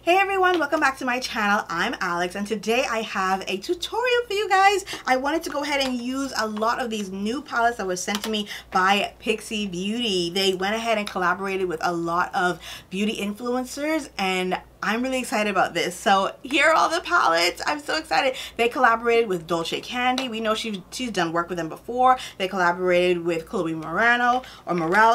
Hey everyone, welcome back to my channel. I'm Alex and today I have a tutorial for you guys. I wanted to go ahead and use a lot of these new palettes that were sent to me by Pixi Beauty. They went ahead and collaborated with a lot of beauty influencers and I'm really excited about this. So here are all the palettes. I'm so excited. They collaborated with Dulce Candy. We know she's done work with them before. They collaborated with Chloe Morel,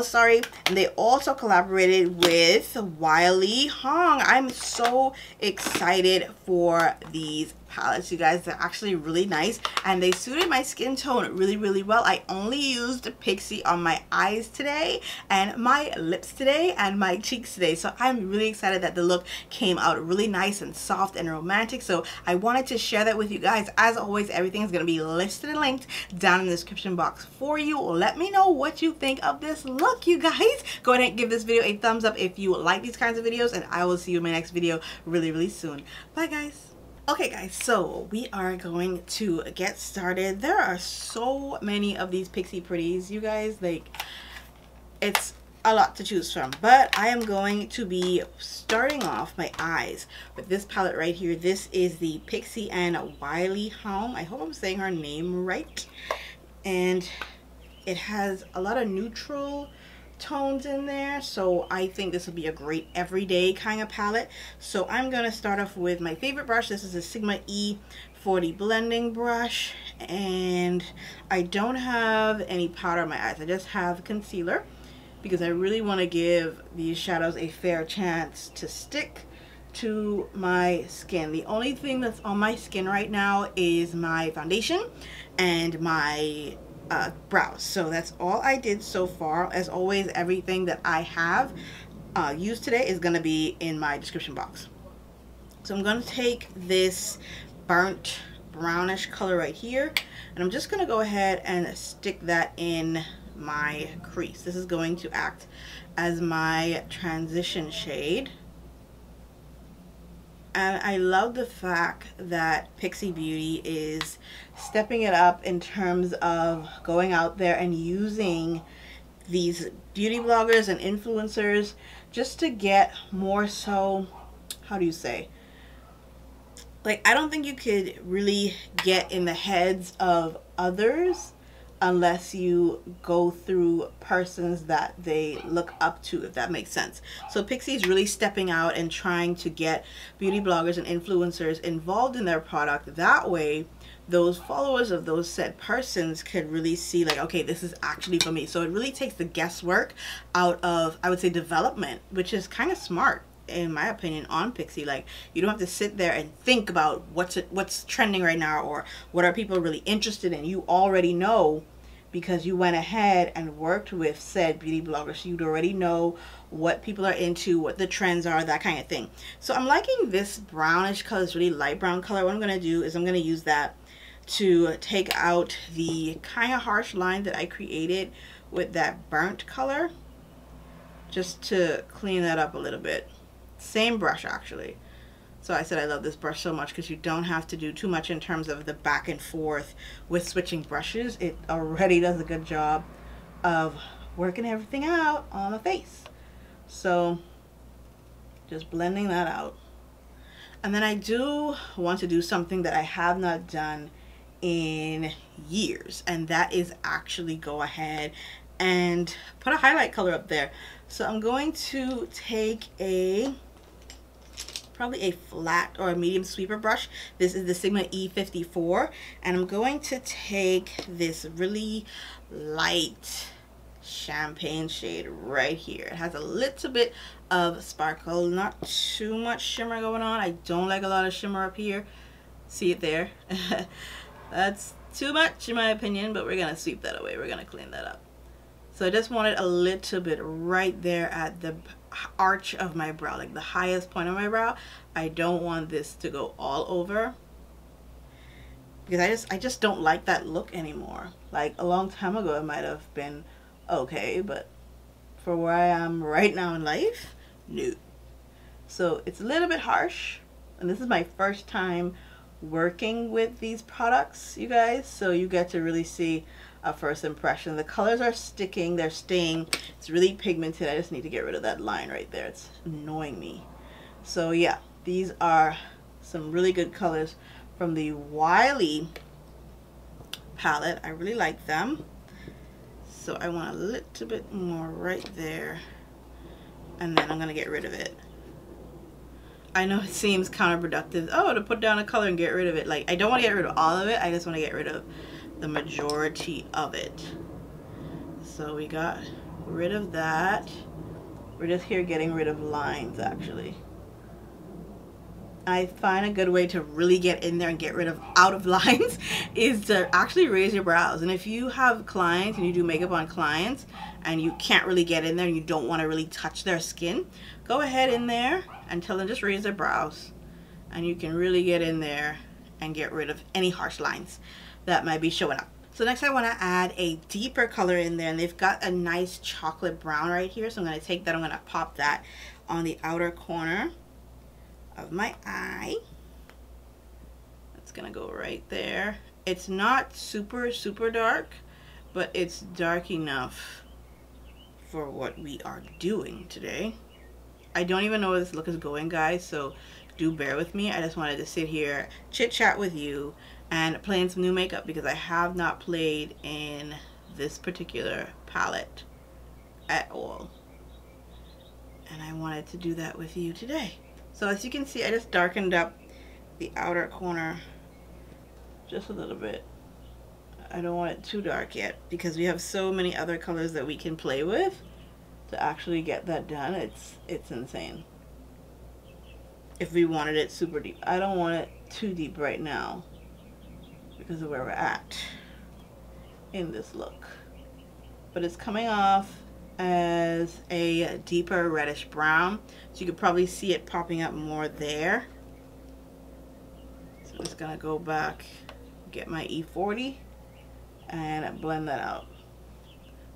sorry. And they also collaborated with Wiley Hong. I'm so excited for these palettes, you guys. They're actually really nice and they suited my skin tone really well. I only used Pixi on my eyes today and my lips today and my cheeks today, so I'm really excited that the look came out really nice and soft and romantic. So I wanted to share that with you guys. As always, everything is going to be listed and linked down in the description box for you. Let me know what you think of this look, you guys. Go ahead and give this video a thumbs up if you like these kinds of videos, and I will see you in my next video really soon. Bye guys. Okay guys, so we are going to get started. There are so many of these Pixi Pretties, you guys. Like, it's a lot to choose from, but I am going to be starting off my eyes with this palette right here. This is the Pixi and Wiley Hong. I hope I'm saying her name right. And it has a lot of neutral tones in there, so I think this will be a great everyday kind of palette. So I'm going to start off with my favorite brush. This is a Sigma E40 blending brush, and I don't have any powder on my eyes. I just have concealer because I really want to give these shadows a fair chance to stick to my skin. The only thing that's on my skin right now is my foundation and my brows. So that's all I did so far. As always, everything that I have used today is going to be in my description box. So I'm going to take this burnt brownish color right here and I'm just going to go ahead and stick that in my crease. This is going to act as my transition shade. And I love the fact that Pixi Beauty is stepping it up in terms of going out there and using these beauty bloggers and influencers just to get more so, how do you say, like, I don't think you could really get in the heads of others unless you go through persons that they look up to, if that makes sense. So Pixi is really stepping out and trying to get beauty bloggers and influencers involved in their product. That way those followers of those said persons could really see, like, okay, this is actually for me. So it really takes the guesswork out of, I would say, development, which is kind of smart in my opinion on Pixi. Like, you don't have to sit there and think about what's trending right now or what are people really interested in. You already know because you went ahead and worked with said beauty bloggers. You'd already know what people are into, what the trends are, that kind of thing. So I'm liking this brownish color, this really light brown color. What I'm going to do is I'm going to use that to take out the kind of harsh line that I created with that burnt color, just to clean that up a little bit. Same brush actually. So I said I love this brush so much because you don't have to do too much in terms of the back and forth with switching brushes. It already does a good job of working everything out on the face. So just blending that out. And then I do want to do something that I have not done in years, and that is actually go ahead and put a highlight color up there. So I'm going to take probably a flat or a medium sweeper brush. This is the Sigma E54, and I'm going to take this really light champagne shade right here. It has a little bit of sparkle, not too much shimmer going on. I don't like a lot of shimmer up here. See it there? That's too much in my opinion, but we're gonna sweep that away. We're gonna clean that up. So I just wanted a little bit right there at the arch of my brow, like the highest point of my brow. I don't want this to go all over because I just don't like that look anymore. Like, a long time ago it might have been okay, but for where I am right now in life, no. So it's a little bit harsh, and this is my first time working with these products, you guys, so you get to really see a first impression. The colors are sticking, they're staying. It's really pigmented. I just need to get rid of that line right there. It's annoying me. So yeah, These are some really good colors from the Wiley palette. I really like them. So I want a little bit more right there. And then I'm going to get rid of it. I know it seems counterproductive. Oh, to put down a color and get rid of it. Like, I don't want to get rid of all of it. I just want to get rid of the majority of it. So we got rid of that. We're just here getting rid of lines, actually. I find a good way to really get in there and get rid of out of lines is to actually raise your brows. And if you have clients and you do makeup on clients and you can't really get in there and you don't want to really touch their skin, go ahead in there and tell them just raise their brows. And you can really get in there and get rid of any harsh lines that might be showing up. So next I want to add a deeper color in there, and they've got a nice chocolate brown right here. So I'm going to take that, I'm going to pop that on the outer corner of my eye. That's gonna go right there. It's not super dark, but it's dark enough for what we are doing today. I don't even know where this look is going, guys, so do bear with me. I just wanted to sit here, chit chat with you, and play in some new makeup because I have not played in this particular palette at all, and I wanted to do that with you today. So as you can see, I just darkened up the outer corner just a little bit. I don't want it too dark yet because we have so many other colors that we can play with to actually get that done. It's insane. If we wanted it super deep. I don't want it too deep right now because of where we're at in this look. But it's coming off as a deeper reddish brown, so you could probably see it popping up more there. So I'm just gonna go back, get my E40 and blend that out.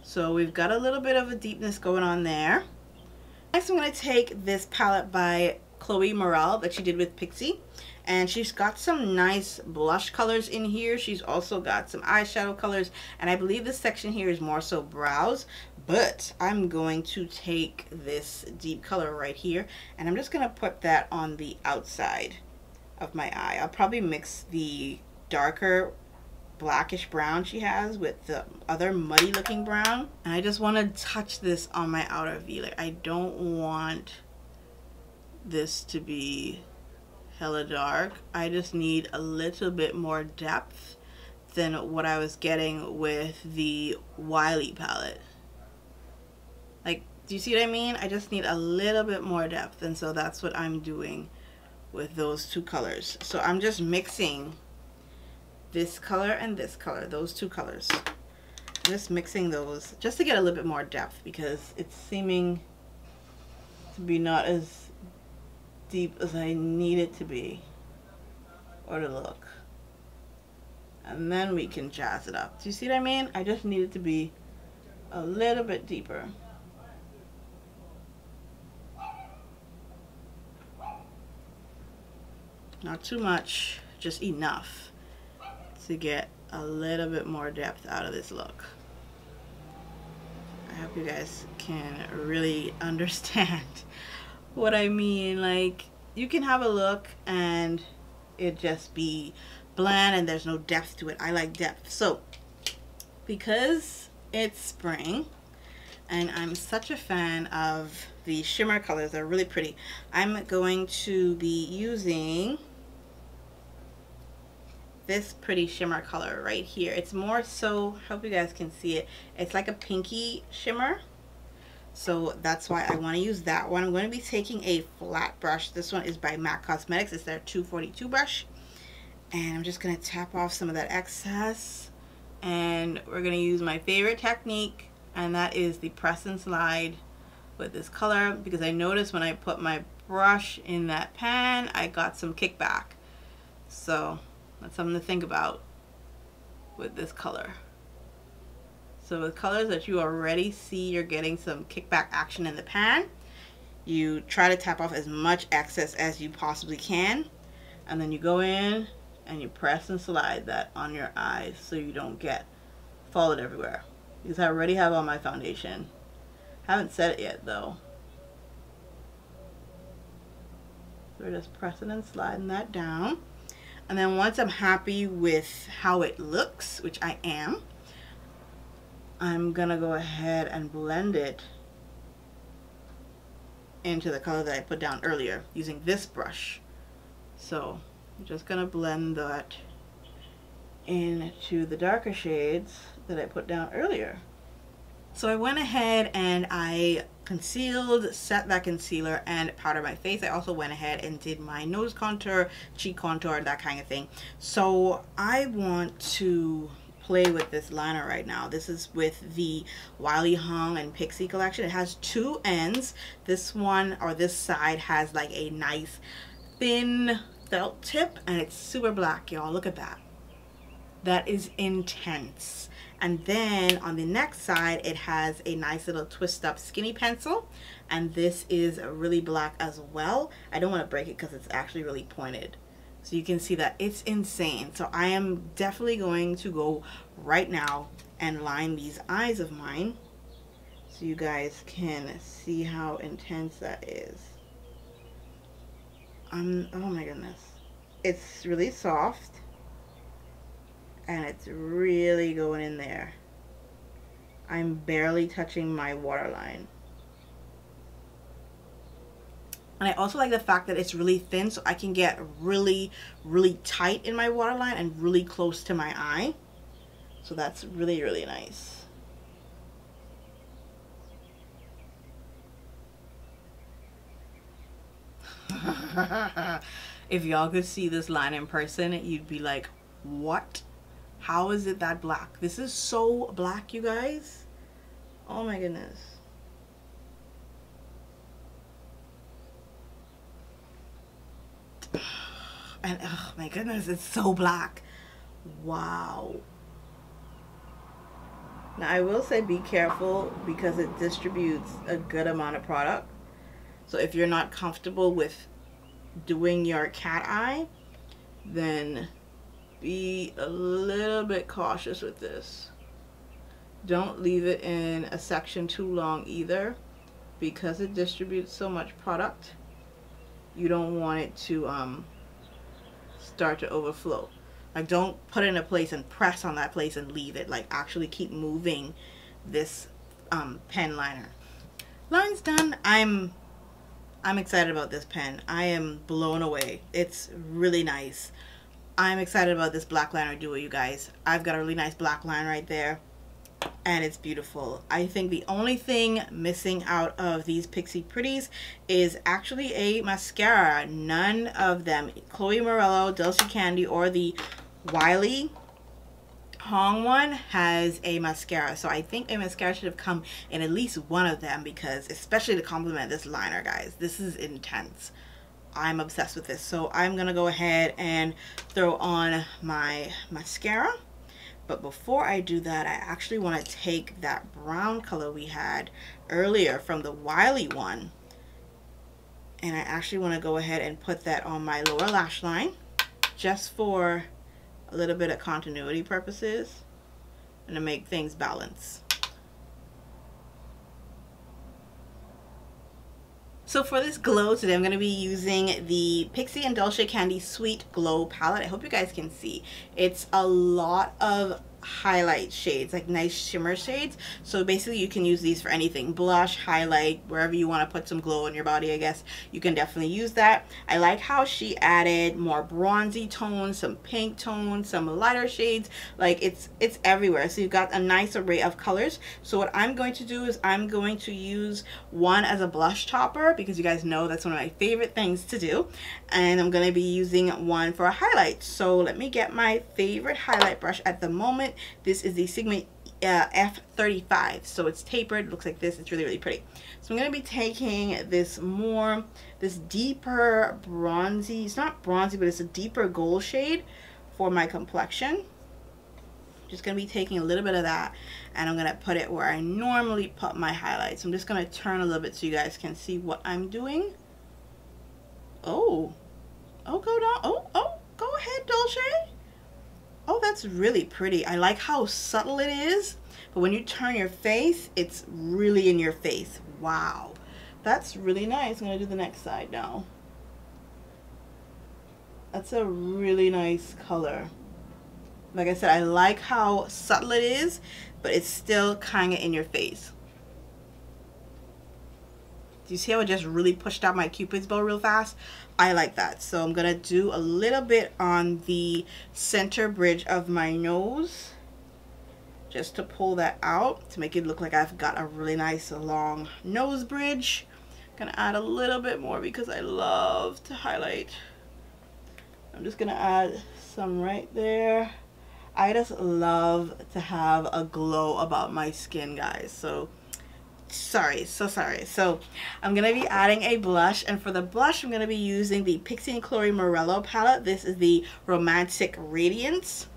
So we've got a little bit of a deepness going on there. Next I'm going to take this palette by Chloe Morel that she did with Pixi, and she's got some nice blush colors in here. She's also got some eyeshadow colors, and I believe this section here is more so brows, but I'm going to take this deep color right here and I'm just going to put that on the outside of my eye. I'll probably mix the darker blackish brown she has with the other muddy looking brown, and I just want to touch this on my outer V. Like, I don't want this to be hella dark. I just need a little bit more depth than what I was getting with the Wiley palette. Like, do you see what I mean? I just need a little bit more depth, and so that's what I'm doing with those two colors. So I'm just mixing this color and this color, those two colors. I'm just mixing those just to get a little bit more depth because it's seeming to be not as deep as I need it to be or to look. And then we can jazz it up. Do you see what I mean? I just need it to be a little bit deeper. Not too much, just enough to get a little bit more depth out of this look. I hope you guys can really understand what I mean. Like, you can have a look and it just be bland and there's no depth to it. I like depth. So because it's spring and I'm such a fan of the shimmer colors, they're really pretty, I'm going to be using this pretty shimmer color right here. It's more so, hope you guys can see it, it's like a pinky shimmer, so that's why I want to use that one. I'm going to be taking a flat brush. This one is by MAC Cosmetics. It's their 242 brush, and I'm just going to tap off some of that excess, and we're going to use my favorite technique, and that is the press and slide with this color, because I noticed when I put my brush in that pan I got some kickback. So that's something to think about with this color. So with colors that you already see you're getting some kickback action in the pan, you try to tap off as much excess as you possibly can, and then you go in and you press and slide that on your eyes so you don't get followed everywhere. Because I already have on my foundation. Haven't set it yet though. So we're just pressing and sliding that down. And then once I'm happy with how it looks, which I am, I'm gonna go ahead and blend it into the color that I put down earlier using this brush. So I'm just gonna blend that into the darker shades that I put down earlier. So I went ahead and I concealed, set that concealer, and powdered my face. I also went ahead and did my nose contour, cheek contour, that kind of thing. So I want to play with this liner right now. This is with the Wiley Hung and Pixi collection. It has two ends. This one, or this side, has like a nice thin felt tip, and it's super black, y'all. Look at that. That is intense. And then on the next side, it has a nice little twist up skinny pencil, and this is really black as well. I don't want to break it because it's actually really pointed, so you can see that it's insane. So I am definitely going to go right now and line these eyes of mine so you guys can see how intense that is. Oh my goodness, it's really soft. And it's really going in there. I'm barely touching my waterline. And I also like the fact that it's really thin, so I can get really, really tight in my waterline and really close to my eye. So that's really, really nice. If y'all could see this line in person, you'd be like, what? How is it that black? This is so black, you guys. Oh my goodness. And oh my goodness, it's so black. Wow. Now I will say be careful because it distributes a good amount of product. So if you're not comfortable with doing your cat eye, then be a little bit cautious with this. Don't leave it in a section too long either, because it distributes so much product. You don't want it to start to overflow. Like, don't put it in a place and press on that place and leave it. Like, actually keep moving this pen liner. Line's done. I'm excited about this pen. I am blown away. It's really nice. I'm excited about this black liner duo, you guys. I've got a really nice black line right there, and it's beautiful. I think the only thing missing out of these Pixi Pretties is actually a mascara. None of them, Chloe Morello, Dulce Candy, or the Wiley Hong one, has a mascara. So I think a mascara should have come in at least one of them, because especially to complement this liner, guys, this is intense. I'm obsessed with this. So I'm gonna go ahead and throw on my mascara. But before I do that, I actually want to take that brown color we had earlier from the Wiley one, and I actually want to go ahead and put that on my lower lash line, just for a little bit of continuity purposes and to make things balance. So for this glow today, I'm going to be using the Pixi and Dulce Candy Sweet Glow palette. I hope you guys can see. It's a lot of highlight shades, like nice shimmer shades. So basically you can use these for anything. Blush, highlight, wherever you want to put some glow in your body, I guess you can definitely use that. I like how she added more bronzy tones, some pink tones, some lighter shades. Like it's everywhere. So you've got a nice array of colors. So what I'm going to do is I'm going to use one as a blush topper, because you guys know that's one of my favorite things to do, and I'm going to be using one for a highlight. So let me get my favorite highlight brush at the moment. This is the Sigma F35, so it's tapered. It looks like this. It's really, really pretty. So I'm going to be taking this deeper bronzy, it's not bronzy, but it's a deeper gold shade for my complexion. Just going to be taking a little bit of that, and I'm going to put it where I normally put my highlights. I'm just going to turn a little bit so you guys can see what I'm doing. Oh, go down. Oh, go ahead, Dulce. Oh, that's really pretty. I like how subtle it is, but when you turn your face, it's really in your face. Wow, that's really nice. I'm going to do the next side now. That's a really nice color. Like I said, I like how subtle it is, but it's still kind of in your face. Do you see how it just really pushed out my Cupid's bow real fast? I like that. So I'm gonna do a little bit on the center bridge of my nose, just to pull that out, to make it look like I've got a really nice long nose bridge. Gonna add a little bit more because I love to highlight. I'm just gonna add some right there. I just love to have a glow about my skin, guys. So sorry. So I'm gonna be adding a blush, and for the blush I'm gonna be using the Pixi and Chloe Morello palette. This is the Romantic Radiance,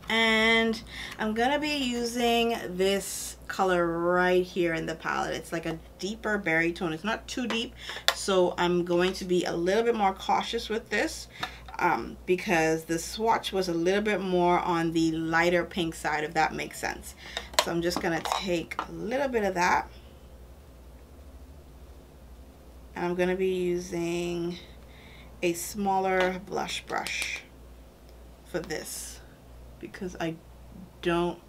and I'm gonna be using this color right here in the palette. It's like a deeper berry tone. It's not too deep, so I'm going to be a little bit more cautious with this because the swatch was a little bit more on the lighter pink side, if that makes sense. So I'm just gonna take a little bit of that, and I'm gonna be using a smaller blush brush for this because I don't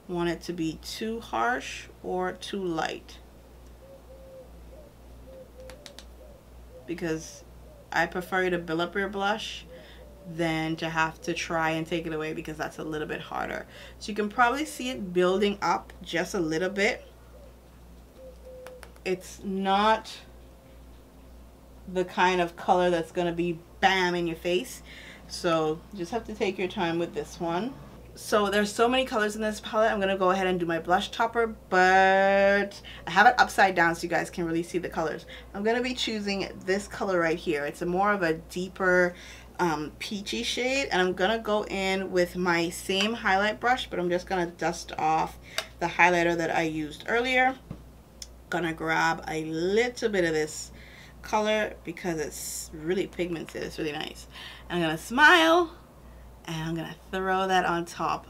want it to be too harsh or too light, because I prefer you to build up your blush than to have to try and take it away, because that's a little bit harder. So you can probably see it building up just a little bit. It's not the kind of color that's going to be bam in your face, so you just have to take your time with this one. So there's so many colors in this palette. I'm going to go ahead and do my blush topper, but I have it upside down so you guys can really see the colors. I'm going to be choosing this color right here. It's a more of a deeper peachy shade, and I'm gonna go in with my same highlight brush, but I'm just gonna dust off the highlighter that I used earlier. Gonna grab a little bit of this color because it's really pigmented. It's really nice. And I'm gonna smile, and I'm gonna throw that on top.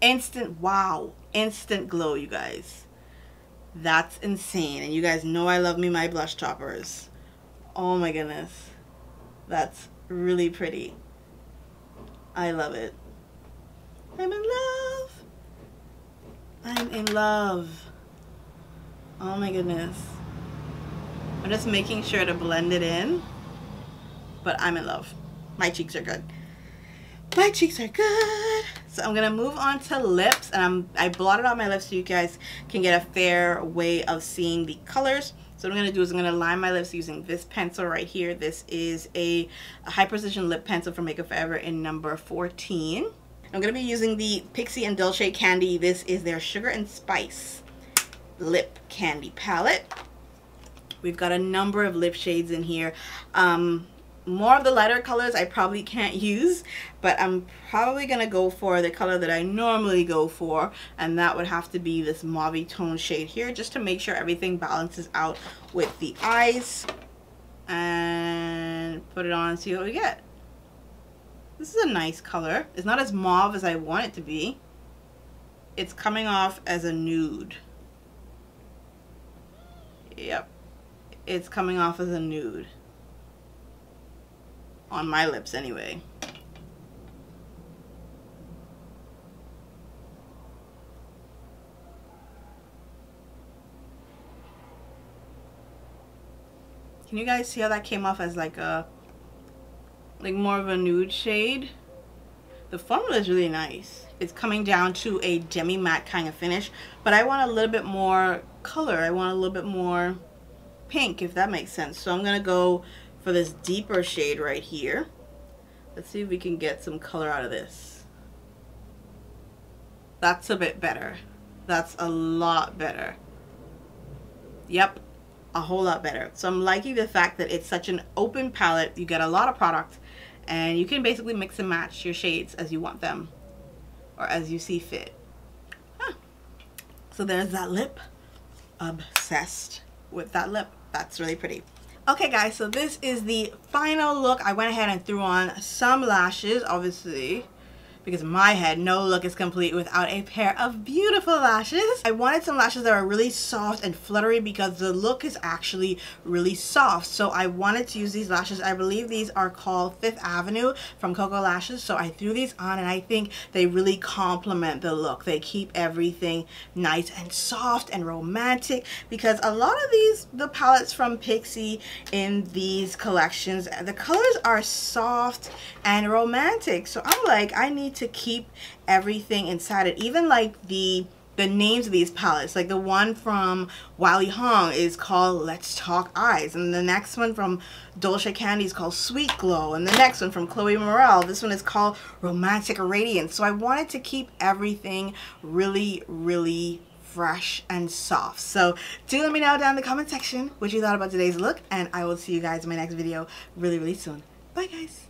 Instant, wow, instant glow, you guys. That's insane. And you guys know I love me my blush toppers. Oh my goodness. That's really pretty. I love it. I'm in love. I'm in love. Oh my goodness. I'm just making sure to blend it in, but I'm in love. My cheeks are good. My cheeks are good. So I'm gonna move on to lips, and I blotted out my lips so you guys can get a fair way of seeing the colors. So what I'm going to do is I'm going to line my lips using this pencil right here. This is a high precision lip pencil from Makeup Forever in number 14. I'm going to be using the Pixi and Dulce Candy. This is their Sugar and Spice lip candy palette. We've got a number of lip shades in here. More of the lighter colors I probably can't use, but I'm probably going to go for the color that I normally go for, and that would have to be this mauve tone shade here, just to make sure everything balances out with the eyes. And put it on and see what we get. This is a nice color. It's not as mauve as I want it to be. It's coming off as a nude. Yep. It's coming off as a nude. On my lips anyway. Can you guys see how that came off as like more of a nude shade? The formula is really nice. It's coming down to a demi matte kind of finish, but I want a little bit more color. I want a little bit more pink, if that makes sense. So I'm gonna go for this deeper shade right here. Let's see if we can get some color out of this. That's a bit better. That's a lot better. Yep, a whole lot better. So I'm liking the fact that it's such an open palette. You get a lot of product, and you can basically mix and match your shades as you want them, or as you see fit. So there's that lip. Obsessed with that lip. That's really pretty. Okay guys, so this is the final look. I went ahead and threw on some lashes, obviously, because in my head, no look is complete without a pair of beautiful lashes. I wanted some lashes that are really soft and fluttery because the look is actually really soft. So I wanted to use these lashes. I believe these are called Fifth Avenue from Koko Lashes. So I threw these on and I think they really complement the look. They keep everything nice and soft and romantic, because a lot of the palettes from Pixi in these collections, the colors are soft and romantic. So I'm like, I need to keep everything inside it. Even like the names of these palettes, like the one from Wiley Hong is called Let's Talk Eyes, and the next one from Dulce Candy is called Sweet Glow, and the next one from Chloe Morel, this one is called Romantic Radiance. So I wanted to keep everything really, really fresh and soft. So do let me know down in the comment section what you thought about today's look, and I will see you guys in my next video really, really soon. Bye guys.